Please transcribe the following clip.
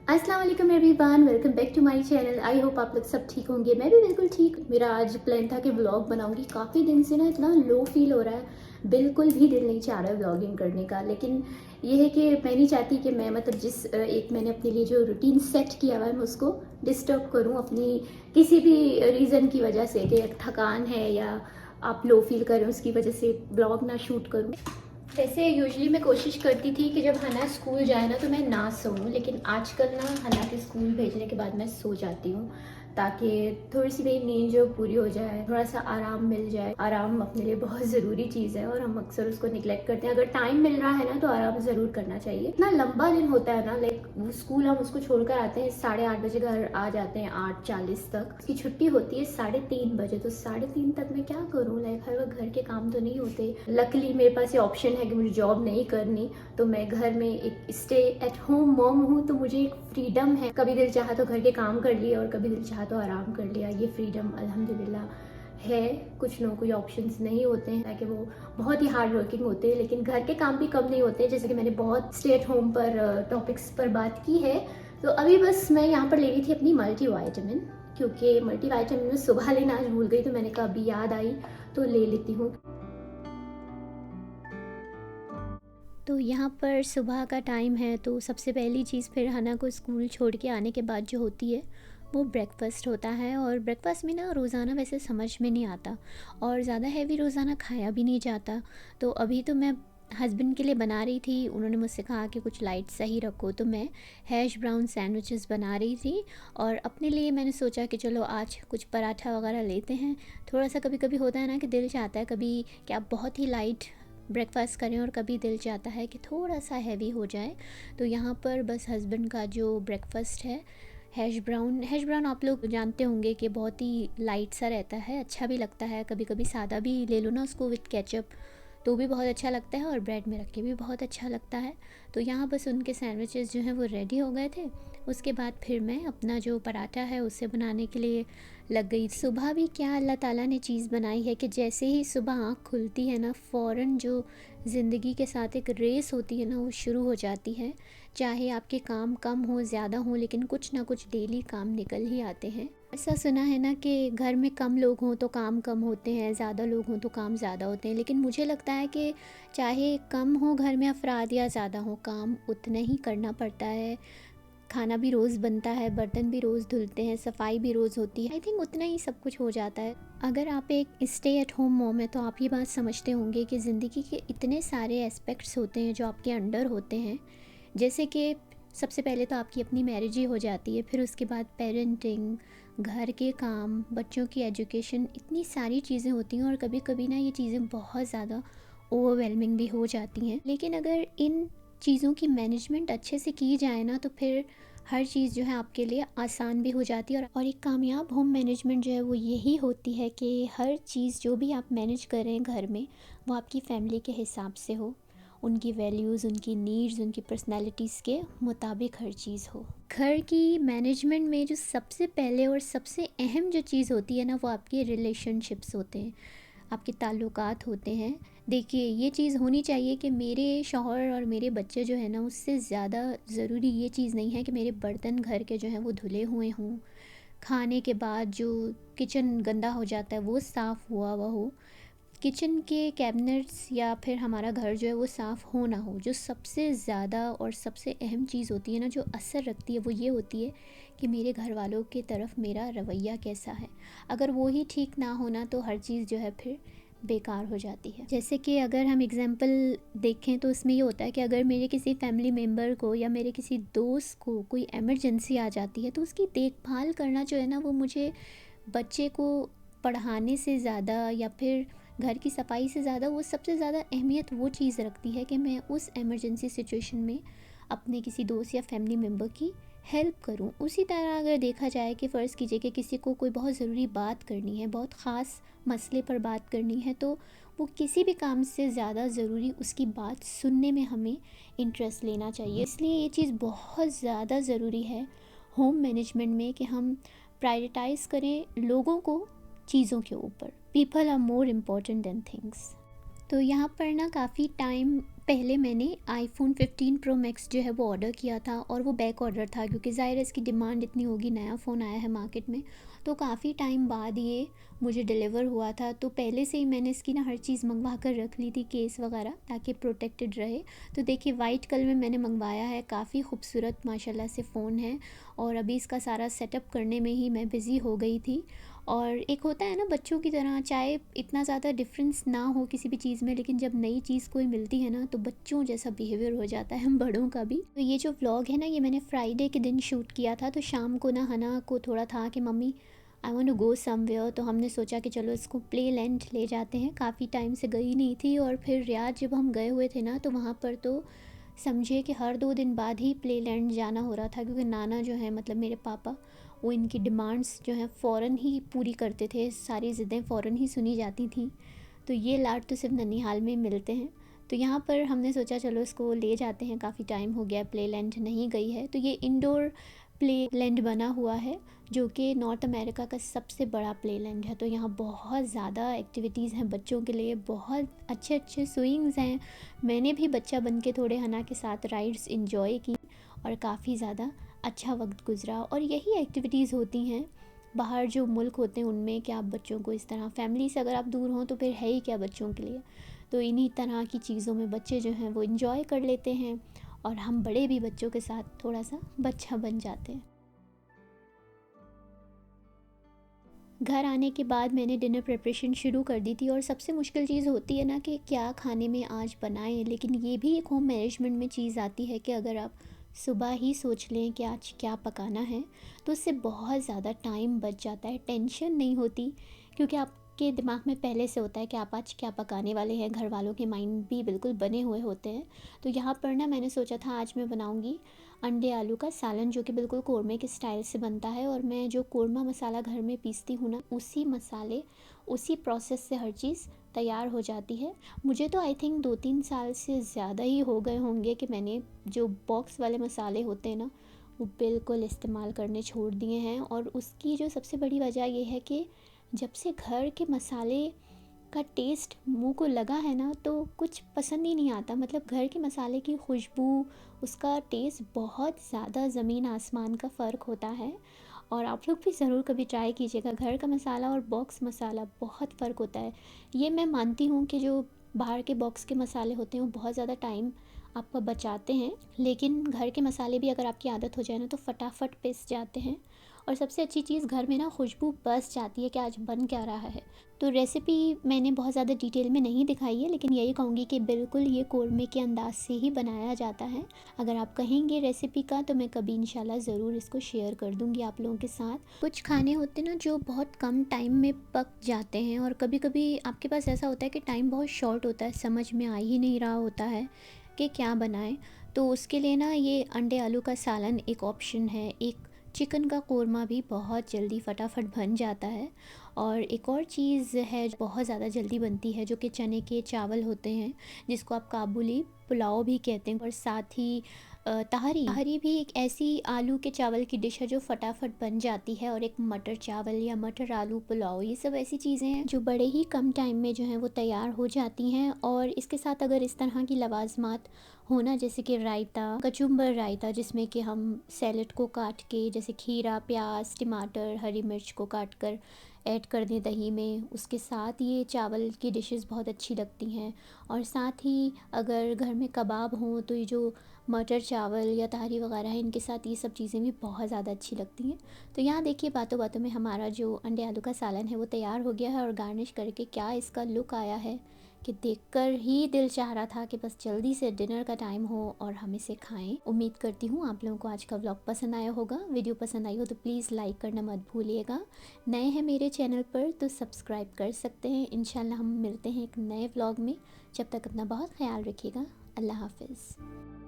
अस्सलाम वालेकुम everyone, welcome back to my channel. I hope आप लोग सब ठीक होंगे। मैं भी बिल्कुल ठीक। मेरा आज प्लान था कि व्लॉग बनाऊंगी। काफ़ी दिन से ना इतना लो फील हो रहा है, बिल्कुल भी दिल नहीं चाह रहा है व्लॉगिंग करने का। लेकिन ये है कि मैं नहीं चाहती कि मैं मतलब जिस एक मैंने अपने लिए जो रूटीन सेट किया हुआ है मैं उसको डिस्टर्ब करूँ अपनी किसी भी रीज़न की वजह से, कि थकान है या आप लो फील कर रहे हो उसकी वजह से ब्लॉग ना शूट करूँ। वैसे यूजुअली मैं कोशिश करती थी कि जब हना स्कूल जाए ना तो मैं ना सोऊं, लेकिन आजकल ना हना के स्कूल भेजने के बाद मैं सो जाती हूँ ताकि थोड़ी सी मेरी नींद जो पूरी हो जाए, थोड़ा सा आराम मिल जाए। आराम अपने लिए बहुत ज़रूरी चीज़ है और हम अक्सर उसको निगलेक्ट करते हैं। अगर टाइम मिल रहा है ना तो आराम ज़रूर करना चाहिए। इतना लंबा दिन होता है ना, लाइक वो स्कूल हम उसको छोड़कर आते हैं 8:30 बजे, घर आ जाते हैं 8:40 तक। उसकी छुट्टी होती है 3:30 बजे, तो 3:30 तक मैं क्या करूँ? लाइक हर वक्त घर के काम तो नहीं होते। लकीली मेरे पास ये ऑप्शन है कि मुझे जॉब नहीं करनी, तो मैं घर में एक स्टे एट होम मॉम हूँ, तो मुझे एक फ्रीडम है। कभी दिल चाहा तो घर के काम कर लिए और कभी दिल चाहा तो आराम कर लिया। ये फ्रीडम अल्हम्दुलिल्लाह है। कुछ लोगों को ये ऑप्शंस नहीं होते हैं ताकि वो बहुत ही हार्ड वर्किंग होते हैं, लेकिन घर के काम भी कम नहीं होते हैं। जैसे कि मैंने बहुत स्टे एट होम पर टॉपिक्स पर बात की है। तो अभी बस मैं यहाँ पर ले रही थी अपनी मल्टीविटामिन, क्योंकि मल्टीविटामिन में सुबह लेना आज भूल गई, तो मैंने कहा अभी याद आई तो ले लेती हूँ। तो यहाँ पर सुबह का टाइम है, तो सबसे पहली चीज़ फिर हना को स्कूल छोड़ के आने के बाद जो होती है वो ब्रेकफ़ास्ट होता है। और ब्रेकफ़ास्ट में ना रोज़ाना वैसे समझ में नहीं आता और ज़्यादा हैवी रोज़ाना खाया भी नहीं जाता। तो अभी तो मैं हस्बैंड के लिए बना रही थी, उन्होंने मुझसे कहा कि कुछ लाइट सही रखो, तो मैं हैश ब्राउन सैंडविचेस बना रही थी। और अपने लिए मैंने सोचा कि चलो आज कुछ पराठा वगैरह लेते हैं। थोड़ा सा कभी कभी होता है ना कि दिल चाहता है कभी कि आप बहुत ही लाइट ब्रेकफ़ास्ट करें और कभी दिल चाहता है कि थोड़ा सा हैवी हो जाए। तो यहाँ पर बस हस्बैंड का जो ब्रेकफ़ास्ट है, हैश ब्राउन आप लोग जानते होंगे कि बहुत ही लाइट सा रहता है, अच्छा भी लगता है। कभी कभी सादा भी ले लो ना उसको विथ केचप, तो भी बहुत अच्छा लगता है और ब्रेड में रख के भी बहुत अच्छा लगता है। तो यहाँ बस उनके सैंडविचेस जो हैं वो रेडी हो गए थे। उसके बाद फिर मैं अपना जो पराठा है उसे बनाने के लिए लग गई। सुबह भी क्या अल्लाह ताला ने चीज़ बनाई है कि जैसे ही सुबह आँख खुलती है ना, फ़ौरन जो ज़िंदगी के साथ एक रेस होती है ना वो शुरू हो जाती है। चाहे आपके काम कम हो ज़्यादा हो, लेकिन कुछ ना कुछ डेली काम निकल ही आते हैं। ऐसा सुना है ना कि घर में कम लोग हों तो काम कम होते हैं, ज़्यादा लोग हों तो काम ज़्यादा होते हैं। लेकिन मुझे लगता है कि चाहे कम हो घर में अफराद या ज़्यादा हो, काम उतना ही करना पड़ता है। खाना भी रोज़ बनता है, बर्तन भी रोज़ धुलते हैं, सफाई भी रोज़ होती है। आई थिंक उतना ही सब कुछ हो जाता है। अगर आप एक स्टे एट होम मॉम है तो आप ये बात समझते होंगे कि ज़िंदगी के इतने सारे एस्पेक्ट्स होते हैं जो आपके अंडर होते हैं। जैसे कि सबसे पहले तो आपकी अपनी मैरिज ही हो जाती है, फिर उसके बाद पेरेंटिंग, घर के काम, बच्चों की एजुकेशन, इतनी सारी चीज़ें होती हैं और कभी कभी ना ये चीज़ें बहुत ज़्यादा ओवरवेलमिंग भी हो जाती हैं। लेकिन अगर इन चीज़ों की मैनेजमेंट अच्छे से की जाए ना तो फिर हर चीज़ जो है आपके लिए आसान भी हो जाती है। और एक कामयाब होम मैनेजमेंट जो है वो यही होती है कि हर चीज़ जो भी आप मैनेज करें घर में वो आपकी फैमिली के हिसाब से हो, उनकी वैल्यूज़, उनकी नीड्स, उनकी पर्सनैलिटीज़ के मुताबिक हर चीज़ हो। घर की मैनेजमेंट में जो सबसे पहले और सबसे अहम जो चीज़ होती है ना वो आपके रिलेशनशिप्स होते हैं, आपके ताल्लुकात होते हैं। देखिए ये चीज़ होनी चाहिए कि मेरे शौहर और मेरे बच्चे जो है ना उससे ज़्यादा ज़रूरी ये चीज़ नहीं है कि मेरे बर्तन घर के जो हैं वो धुले हुए हों, खाने के बाद जो किचन गंदा हो जाता है वो साफ़ हुआ हुआ हो, किचन के कैबिनेट्स या फिर हमारा घर जो है वो साफ़ हो ना हो। जो सबसे ज़्यादा और सबसे अहम चीज़ होती है ना, जो असर रखती है, वो ये होती है कि मेरे घर वालों के तरफ मेरा रवैया कैसा है। अगर वो ही ठीक ना होना तो हर चीज़ जो है फिर बेकार हो जाती है। जैसे कि अगर हम एग्ज़ाम्पल देखें तो इसमें ये होता है कि अगर मेरे किसी फैमिली मेम्बर को या मेरे किसी दोस्त को कोई इमरजेंसी आ जाती है तो उसकी देखभाल करना जो है ना वो मुझे बच्चे को पढ़ाने से ज़्यादा या फिर घर की सफाई से ज़्यादा वो सबसे ज़्यादा अहमियत वो चीज़ रखती है कि मैं उस इमरजेंसी सिचुएशन में अपने किसी दोस्त या फैमिली मेम्बर की हेल्प करूं। उसी तरह अगर देखा जाए कि फ़र्ज़ कीजिए कि किसी को कोई बहुत ज़रूरी बात करनी है, बहुत ख़ास मसले पर बात करनी है, तो वो किसी भी काम से ज़्यादा ज़रूरी उसकी बात सुनने में हमें इंटरेस्ट लेना चाहिए। इसलिए ये चीज़ बहुत ज़्यादा ज़रूरी है होम मैनेजमेंट में कि हम प्रायोरिटाइज़ करें लोगों को चीज़ों के ऊपर। People are more important than things. तो यहाँ पर ना काफ़ी टाइम पहले मैंने आईफ़ोन 15 प्रो मैक्स जो है वो ऑर्डर किया था, और वो बैक ऑर्डर था क्योंकि ज़ाहिर है इसकी डिमांड इतनी होगी, नया फ़ोन आया है मार्केट में। तो काफ़ी टाइम बाद ये मुझे डिलीवर हुआ था, तो पहले से ही मैंने इसकी ना हर चीज़ मंगवा कर रख ली थी, केस वगैरह, ताकि प्रोटेक्टेड रहे। तो देखिए वाइट कलर में मैंने मंगवाया है, काफ़ी खूबसूरत माशाल्लाह से फ़ोन है, और अभी इसका सारा सेटअप करने में ही मैं बिज़ी हो गई थी। और एक होता है ना बच्चों की तरह, चाहे इतना ज़्यादा डिफरेंस ना हो किसी भी चीज़ में, लेकिन जब नई चीज़ कोई मिलती है ना तो बच्चों जैसा बिहेवियर हो जाता है हम बड़ों का भी। तो ये जो व्लॉग है ना, ये मैंने फ्राइडे के दिन शूट किया था। तो शाम को ना हना को थोड़ा था कि mummy I want to go somewhere, तो हमने सोचा कि चलो इसको प्ले लैंड ले जाते हैं, काफ़ी टाइम से गई नहीं थी। और फिर रियाद जब हम गए हुए थे ना, तो वहाँ पर तो समझिए कि हर 2 दिन बाद ही प्ले लैंड जाना हो रहा था, क्योंकि नाना जो है मतलब मेरे पापा, वो इनकी डिमांड्स जो हैं फ़ौरन ही पूरी करते थे, सारी ज़िद्दें फ़ौरन ही सुनी जाती थी। तो ये लाड तो सिर्फ ननिहाल में मिलते हैं। तो यहाँ पर हमने सोचा चलो इसको ले जाते हैं, काफ़ी टाइम हो गया प्ले लैंड नहीं गई है। तो ये इंडोर प्ले लैंड बना हुआ है, जो कि नॉर्थ अमेरिका का सबसे बड़ा प्ले लैंड है। तो यहाँ बहुत ज़्यादा एक्टिविटीज़ हैं बच्चों के लिए, बहुत अच्छे अच्छे स्विंग्स हैं। मैंने भी बच्चा बन के थोड़े हना के साथ राइड्स इंजॉय की, और काफ़ी ज़्यादा अच्छा वक्त गुजरा। और यही एक्टिविटीज़ होती हैं बाहर जो मुल्क होते हैं उनमें, कि आप बच्चों को इस तरह, फैमिली से अगर आप दूर हों तो फिर है ही क्या बच्चों के लिए। तो इन्हीं तरह की चीज़ों में बच्चे जो हैं वो इन्जॉय कर लेते हैं, और हम बड़े भी बच्चों के साथ थोड़ा सा बच्चा बन जाते हैं। घर आने के बाद मैंने डिनर प्रिपरेशन शुरू कर दी थी, और सबसे मुश्किल चीज़ होती है ना कि क्या खाने में आज बनाएं। लेकिन ये भी एक होम मैनेजमेंट में चीज़ आती है कि अगर आप सुबह ही सोच लें कि आज क्या पकाना है, तो उससे बहुत ज़्यादा टाइम बच जाता है, टेंशन नहीं होती, क्योंकि आपके दिमाग में पहले से होता है कि आप आज क्या पकाने वाले हैं। घर वालों के माइंड भी बिल्कुल बने हुए होते हैं। तो यहाँ पर ना मैंने सोचा था आज मैं बनाऊँगी अंडे आलू का सालन, जो कि बिल्कुल कोरमे के स्टाइल से बनता है। और मैं जो कोरमा मसाला घर में पीसती हूँ ना, उसी मसाले, उसी प्रोसेस से हर चीज़ तैयार हो जाती है। मुझे तो आई थिंक 2-3 साल से ज़्यादा ही हो गए होंगे कि मैंने जो बॉक्स वाले मसाले होते हैं ना, वो बिल्कुल इस्तेमाल करने छोड़ दिए हैं। और उसकी जो सबसे बड़ी वजह ये है कि जब से घर के मसाले का टेस्ट मुंह को लगा है ना, तो कुछ पसंद ही नहीं आता। मतलब घर के मसाले की खुशबू, उसका टेस्ट बहुत ज़्यादा ज़मीन आसमान का फ़र्क होता है। और आप लोग भी ज़रूर कभी ट्राई कीजिएगा, घर का मसाला और बॉक्स मसाला बहुत फ़र्क होता है। ये मैं मानती हूँ कि जो बाहर के बॉक्स के मसाले होते हैं वो बहुत ज़्यादा टाइम आपका बचाते हैं, लेकिन घर के मसाले भी अगर आपकी आदत हो जाए ना तो फटाफट पिस जाते हैं। और सबसे अच्छी चीज़, घर में ना खुशबू बस जाती है कि आज बन क्या रहा है। तो रेसिपी मैंने बहुत ज़्यादा डिटेल में नहीं दिखाई है, लेकिन यही कहूँगी कि बिल्कुल ये कोरमे के अंदाज से ही बनाया जाता है। अगर आप कहेंगे रेसिपी का तो मैं कभी इंशाल्लाह ज़रूर इसको शेयर कर दूँगी आप लोगों के साथ। कुछ खाने होते हैं ना जो बहुत कम टाइम में पक जाते हैं, और कभी कभी आपके पास ऐसा होता है कि टाइम बहुत शॉर्ट होता है, समझ में आ ही नहीं रहा होता है कि क्या बनाएं। तो उसके लिए ना ये अंडे आलू का सालन एक ऑप्शन है। एक चिकन का कोरमा भी बहुत जल्दी फटाफट बन जाता है। और एक और चीज़ है जो बहुत ज़्यादा जल्दी बनती है, जो कि चने के चावल होते हैं, जिसको आप काबुली पुलाव भी कहते हैं। और साथ ही तहरी तहरी भी एक ऐसी आलू के चावल की डिश है जो फटाफट बन जाती है। और एक मटर चावल या मटर आलू पुलाव, ये सब ऐसी चीज़ें हैं जो बड़े ही कम टाइम में जो है वो तैयार हो जाती हैं। और इसके साथ अगर इस तरह की लवाजमात होना, जैसे कि रायता, कचुम्बर रायता, जिसमें कि हम सैलड को काट के, जैसे खीरा, प्याज, टमाटर, हरी मिर्च को काट कर ऐड कर दें दही में, उसके साथ ये चावल की डिशेस बहुत अच्छी लगती हैं। और साथ ही अगर घर में कबाब हों तो ये जो मटर चावल या तहरी वगैरह है, इनके साथ ये सब चीज़ें भी बहुत ज़्यादा अच्छी लगती हैं। तो यहाँ देखिए बातों बातों में हमारा जो अंडे आलू का सालन है वो तैयार हो गया है। और गार्निश करके क्या इसका लुक आया है कि देखकर ही दिल चाह रहा था कि बस जल्दी से डिनर का टाइम हो और हम इसे खाएं। उम्मीद करती हूँ आप लोगों को आज का व्लॉग पसंद आया होगा। वीडियो पसंद आई हो तो प्लीज़ लाइक करना मत भूलिएगा। नए हैं मेरे चैनल पर तो सब्सक्राइब कर सकते हैं। इंशाल्लाह हम मिलते हैं एक नए व्लॉग में। जब तक अपना बहुत ख्याल रखिएगा। अल्लाह हाफिज़।